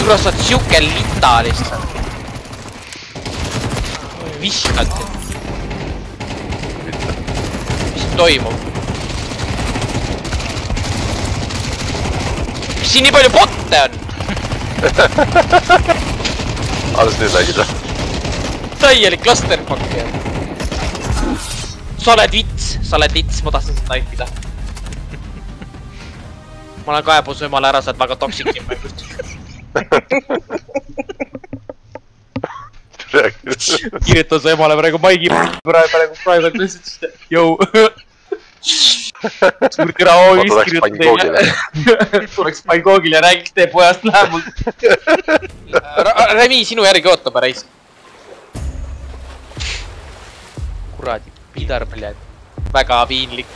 kurat, sa oled siuke lita lihtsalt. Viskad. Mis toimub? Miks siin nii palju botte on? Alles nüüd nägid või? Täielik clusterfuck. Sa oled vits, ma tahtsin seda naipida. Ma olen kaebus jumala ära, sa oled väga toksikin mängust. Kirjutan su emale praegu Maigi praegu private message. Jou. Suur kõra hoovist kirjutan teile. Tuleks Pangoogile ja räägiks teie pojast lähemalt. Remi, sinu järgi ootab, reis. Kuradi pidar, bljad. Väga piinlik.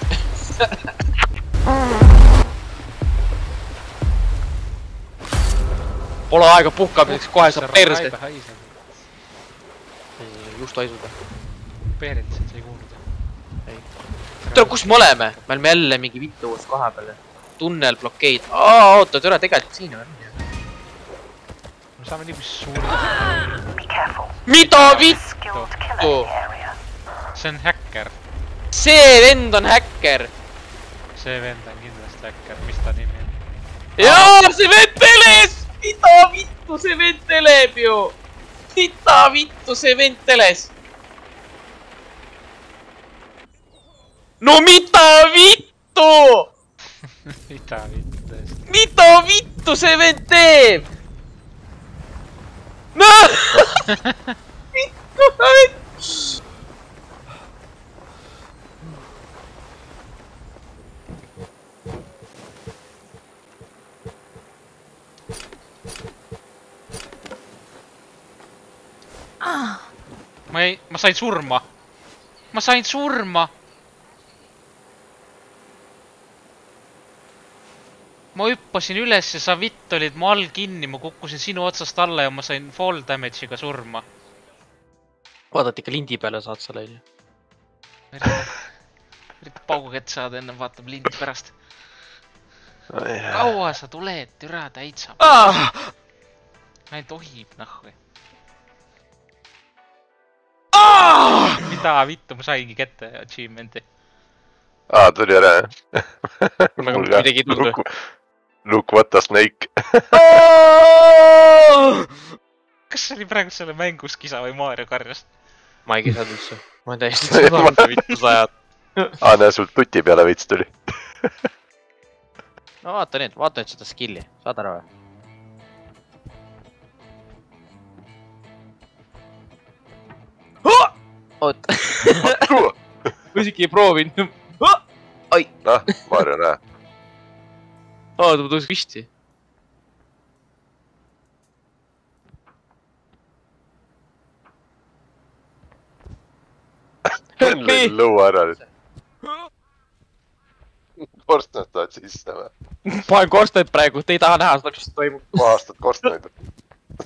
Pole aega puhkamiseks, kohe saab perse. Just haisuda. Peeritsen, sa ei kuulnud. Tule, kus me oleme? Me oleme jälle mingi vittu uus koha peale. Tunnel, blokeid. Oota, türa tegelikult siin on. Me saame nii kus suur. Mida vittu? See on häkker. See vend on häkker. See vend on kindlasti häkker. Mis ta nimi on? Jaa, see vend teles! Mida vittu see vend teleb ju? Mida vittu see vend teles? No mida vittu? Mida vittu tõesti? Mida vittu see vend teeb? No! Vittu vend! Ma sain surma. Ma sain surma. Ma hüppasin üles ja sa vitt olid mu all kinni, ma kukkusin sinu otsast alla ja ma sain fall damage'iga surma. Vaadad ikka lindi peale saad selle ju. Üritab paugukett saada enne vaatab lindi pärast. Kaua sa tuled, türa täitsa. Näin tohib, nahvi. Mida vittu, ma saingi kätte achievement'i. Tuli ära, jah? Midagi tundu. Look what a snake. Kas see oli praegu selle mängus kisa või Mario karjast? Ma ei kisanud üldse. Ma olen täiesti seda vittu sajad. Näe, sul tuti peale vits tuli. No vaata nüüd seda skilli. Saad ära või? Oot. Ma isegi ei proovinud. Ai. Noh, Mario, näe. Oota, ma tõus püsti. Lõi lõua ära nüüd. Korstnad tahad sisse või? Panen korstnad praegu, te ei taha näha seda, mis toimub. Maastad korstnaid.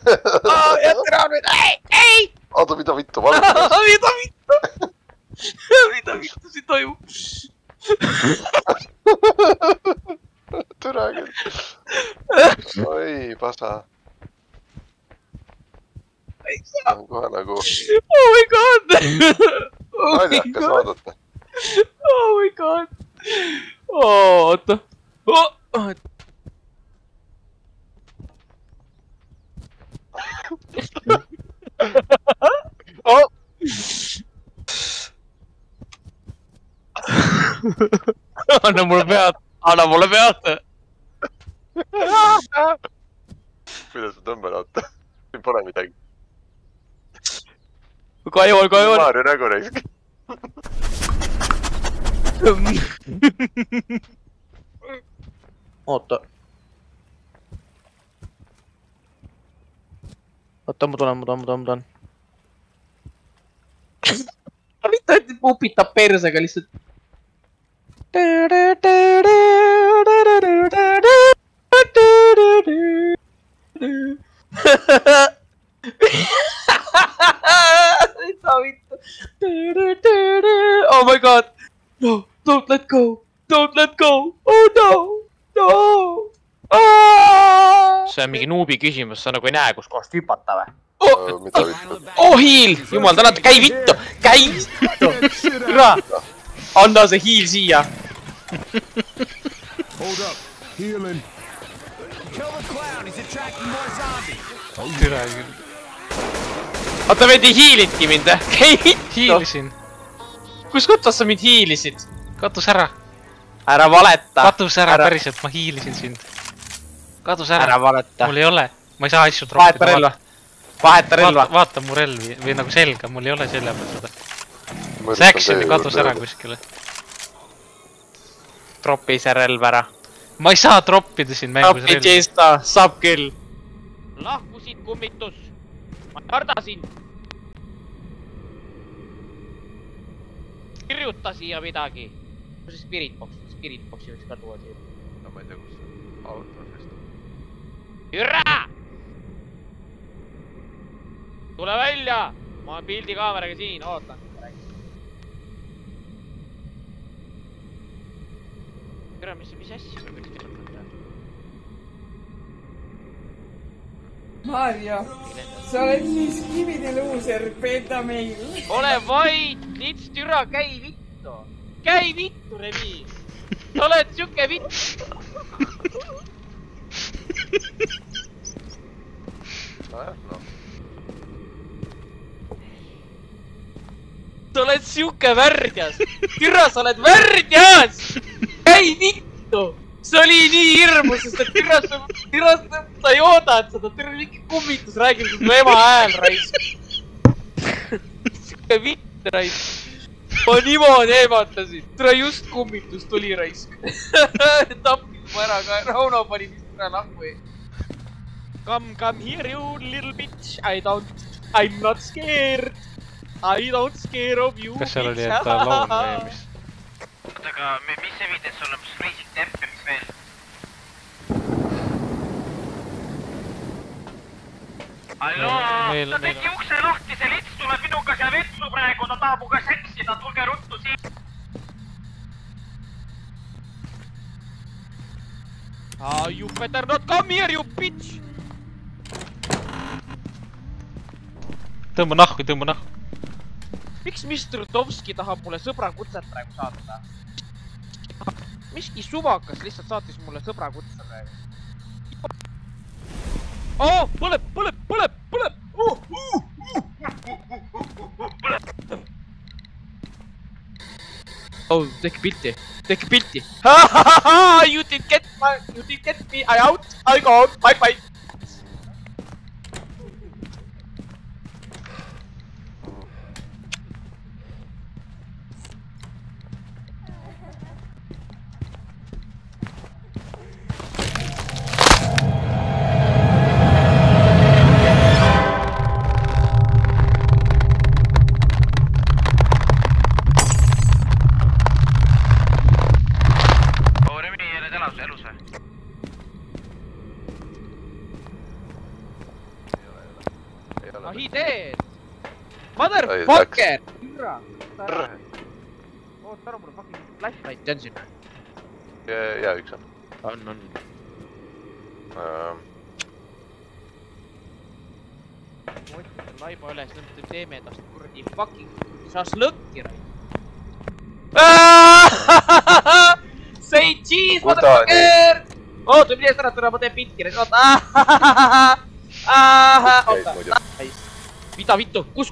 Jätta ära nüüd, ei! Oota, mida vittu, valgud? Mida vittu? Mida vittu siin toimub? Türa küll. Oi, pasa. On kohe nagu... Oh my god! Naljakas vaadata. Oh my god! Oota. Anna mulle pead! Anna mulle pead! Kuidas sa tõmbad, oota? Siin pole midagi. Kajuol! Maarju nägu reisk. Oota. Oota, ma tulen. Mitte ainult pupitab persega lihtsalt. Oh my god! No! Don't let go! Don't let go! Oh no! No! see on mingi nuubi küsimus, sa nagu ei näe, kus kohast hüpata või? Mida ütleb? Oh hiil! Jumal tänatud, käi vittu! Käi vittu! Türa! Anna see hiil siia! Türa küll. Oota, veid ei hiilitki mind, käi vittu! Hiilisin. Kus kohtas sa mind hiilisid? Katus ära. Ära valeta! Katus ära, päriselt, ma hiilisin sind. Kadus ära. Ära valeta. Mul ei ole. Ma ei saa asju troppida. Vaheta relva. Vaheta relva. Vaata mu relvi. Või nagu selga. Mul ei ole selja peal seda. See action kadus ära kuskile. Troppi see relv ära. Ma ei saa troppida siin mängus relvi. Troppi Jesta. Saab küll. Lahku siit kummitus. Ma ei karda sind. Kirjuta siia midagi. Kus see Spiritboxi võiks ka tuua siia. No ma ei tea, kus see auto on vist. Türa! Tule välja! Ma olen pildikaameraga siin, ootan. Türa, mis asja me võiks teha? Maarja, sa oled nii skivide luuser, peta meil. Ole vait, lits türa, käi vittu! Käi vittu, Remi! Sa oled siuke vittu! No. Sa oled siuke värdjas! Türa, sa oled värdjas! Käi vittu! See oli nii hirmus, sest et türa, sa ei oodanud seda, türa mingi kummitus räägib su ema hääl, raisk. Siuke vitt, raisk. Ma niimoodi eematasin, türa just kummitus tuli, raisk. Tappis mu ära ka, Rauno pani vist türa lahku. Come here, you little bitch, I'm not scared. I don't scare of you, kas seal oli, et ta laul või mis? Aga mis see viides sul on freezing tempe, mis veel? Halloo, ta tegi ukse lahti, see lits tuleb minuga seal vetsu praegu, ta tahab muga seksida, tulge ruttu siin. You better not come here, you bitch! Tõmba nahku, tõmba nahku. Miks Mr. Tovski tahab mulle sõbra kutset praegu saata? Miski suvakas lihtsalt saatis mulle sõbra kutse praegu. Oh, põleb! Oh, tehke pilti. You didn't get me, I out, I go out, bye. He dead! Motherfucker! Türa! Oota ära, mulle fucking flashlight on sinna. Jaa, üks on. On. Ma otsin selle laiba üles, nüüd teeme tast kuradi fucking saas lõkki rai. Say cheese, motherfucker! Oota, mine eest ära, türa, ma teen pitki. Oota! Oota! Mida vittu? Kus?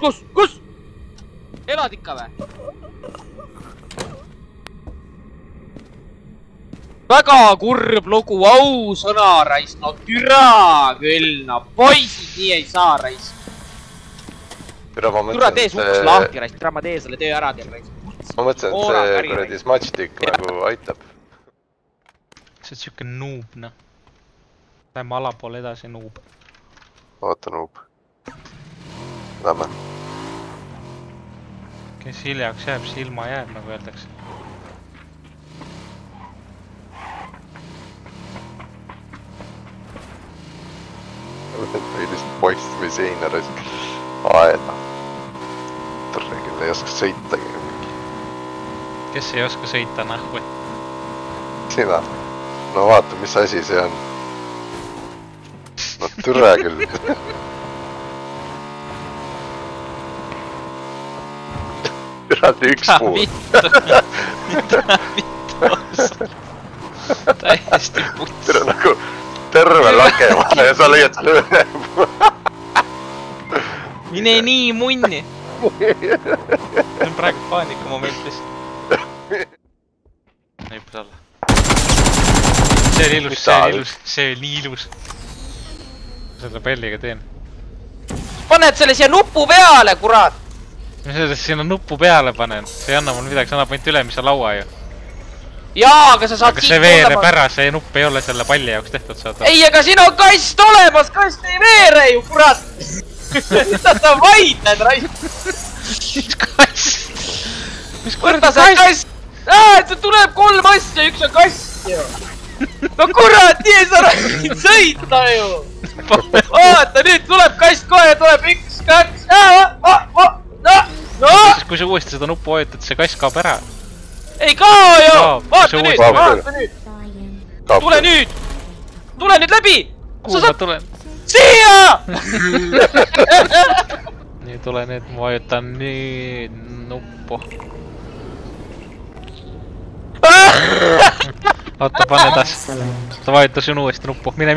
Elad ikka või? Väga kurb lugu, ausõna raisk. No türa küll, no poisid, nii ei saa raisk. Türa tee suhtes lahti raisk, türa ma tee selle töö ära teil raisk. Ma mõtlesin, et see kuradi smatštik nagu aitab. See on siuke noob, noh. Lähme alapoole edasi, noob. Oota, noob. Lähme. Kes hiljaks jääb, see ilma jääb, nagu öeldakse. Või lihtsalt poist või seina raisk. Aena. Tõrre küll ei oska sõitagi. Kes ei oska sõita, nahvu? Sina. No vaata, mis asi see on. Türe küll. Eraldi üks puud. Mida vittu? Täiesti puts. Türe nagu terve lagema ja sa leiad selle ühe puu. Mine nii munni. See on praegu paanikamoment lihtsalt. Näib alla. See oli ilus, see oli ilus, see oli nii ilus. Selle pelliga teen. Paned selle siia nupu peale, kurat! Ma sellest sinna nupu peale panen. See ei anna mul midagi, see annab ainult üle, mis on laua ju. Jaa, aga sa saad aga see veereb ära, see nupp ei ole selle palli jaoks tehtud, saad. Ei, aga siin on kast olemas, kast ei veere ju, kurat! Mida sa vaidled, raisk? Mis kast? Võta see kast! See tuleb 3 asja, üks on kast ju! No kurat, nii ei saa sõita ju! Vaata, nüüd tuleb kast kohe, tuleb 1, 2, no! Kui sa uuesti seda nuppu hoiatad, see kast kaob ära. Ei kao ju! Vaata nüüd! Tule nüüd! Tule nüüd läbi! Kuhu ma tulen? Siia! Nii, tule nüüd, ma vajutan nüüd nuppu. Oota, pane taas. Ta vajutas ju uuesti nuppu. Mine.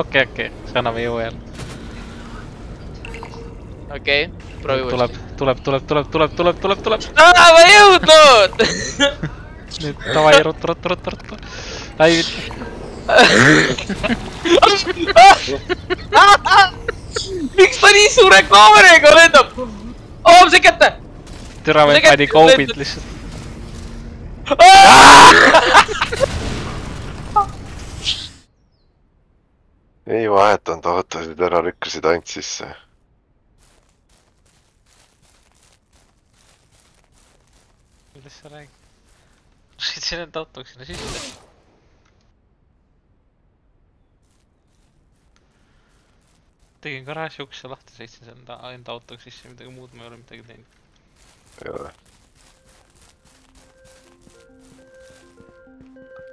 Okei. See annab ei jõua jälle. Okei, proovi uuesti. Tuleb. Ma ei jõudnud! Nüüd, davai, ruttu. Läi vitt. Miks ta nii suure kaameriga lendab? See kätte! Türa veel pani koobid lihtsalt. Ei vahetanud autosid ära, lükkasid ainult sisse. Kuidas sa räägid? Sõitsin enda autoks sinna sisse. Tegin garaaži ukse lahti, sõitsin enda autoks sisse, midagi muud ma ei ole midagi teinud. Ei ole.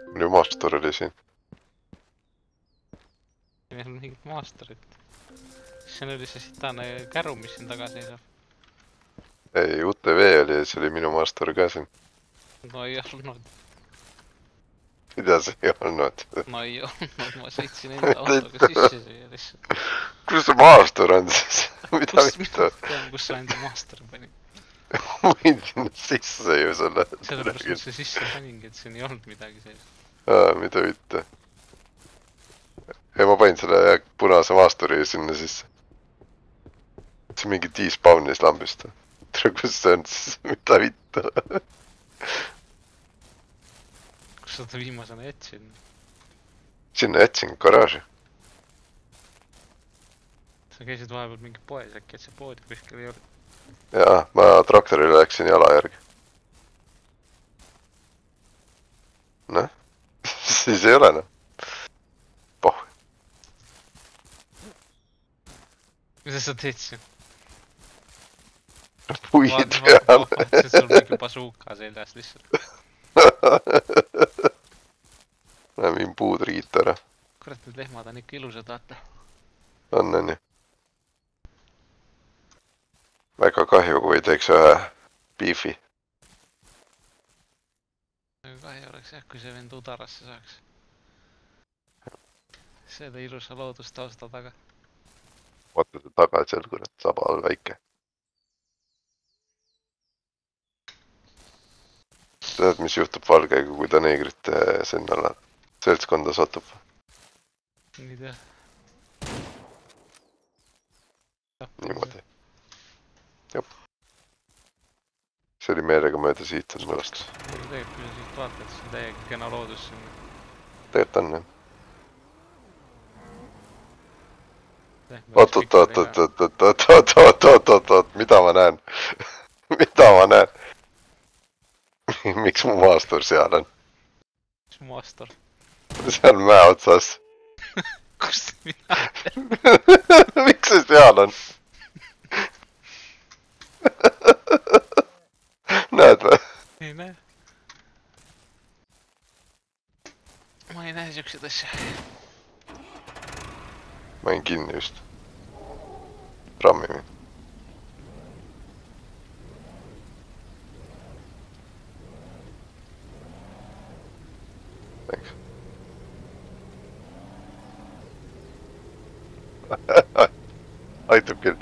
Minu maastur oli siin. Meil on mingit maasturit. See oli see sitane käru, mis siin taga seisab. Ei, UTV oli ja see oli minu maastur ka siin. No ei olnud. Mida see ei olnud? No ei olnud, ma sõitsin enda autoga sisse siia lihtsalt. Kus see maastur on siis? Mida vittu? Kus sa enda maasturi panin? Ma võin sinna sisse ju selle. Sellepärast ma see sisse paningi, et siin ei olnud midagi sees. Mida vittu? Ei, ma panin selle punase maasturi sinna sisse. See on mingi despawnis lambist. Tere, kus see on siis? Mida vittu? Kus sa ta viimasena jätsin? Sinna jätsin garaaži. Sa käisid vahepeal mingi poes, äkki et see poodi kuskil ei olnud. Jaa, ma traktorile läksin jala järgi. Noh, siis ei ole noh. Poh. Mida sa teed siin? Puid peal. See sul mingi basuuka seljas lihtsalt. Lämin puud riita ära. Kurat, need lehmad on ikka ilusad, vaata. On nii. Väga kahju, kui teeks ühe beefi. Väga kahju oleks jah, kui see vend udarasse saaks. Selle ilusa loodustausta taga. Vaata ta taga seal, kurat, saba all väike. Tead, mis juhtub valgega, kui ta neegrite sinna seltskonda satub? Nii tea. Niimoodi. Jop. See oli meelega mööda siit on mõlast. Tegelikult, kui sa siit vaatad, siis on täiega kena loodus sinna. Tegelikult on, jah. Oot, mida ma näen? Mida ma näen? Miks mu maastur seal on? Mis maastur? Seal mäe otsas. Kust mina tean? Miks see seal on? Näed või? Ei näe. Ma ei näe siukseid asja. ma jäin kinni just. Rammi mind. Thanks. Aitab küll.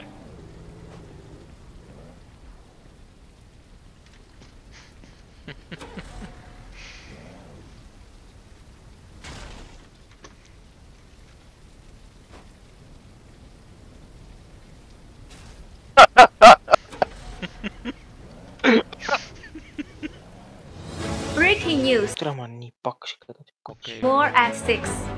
Breaking news. Tule ma olen nii paks ikka. More at 6.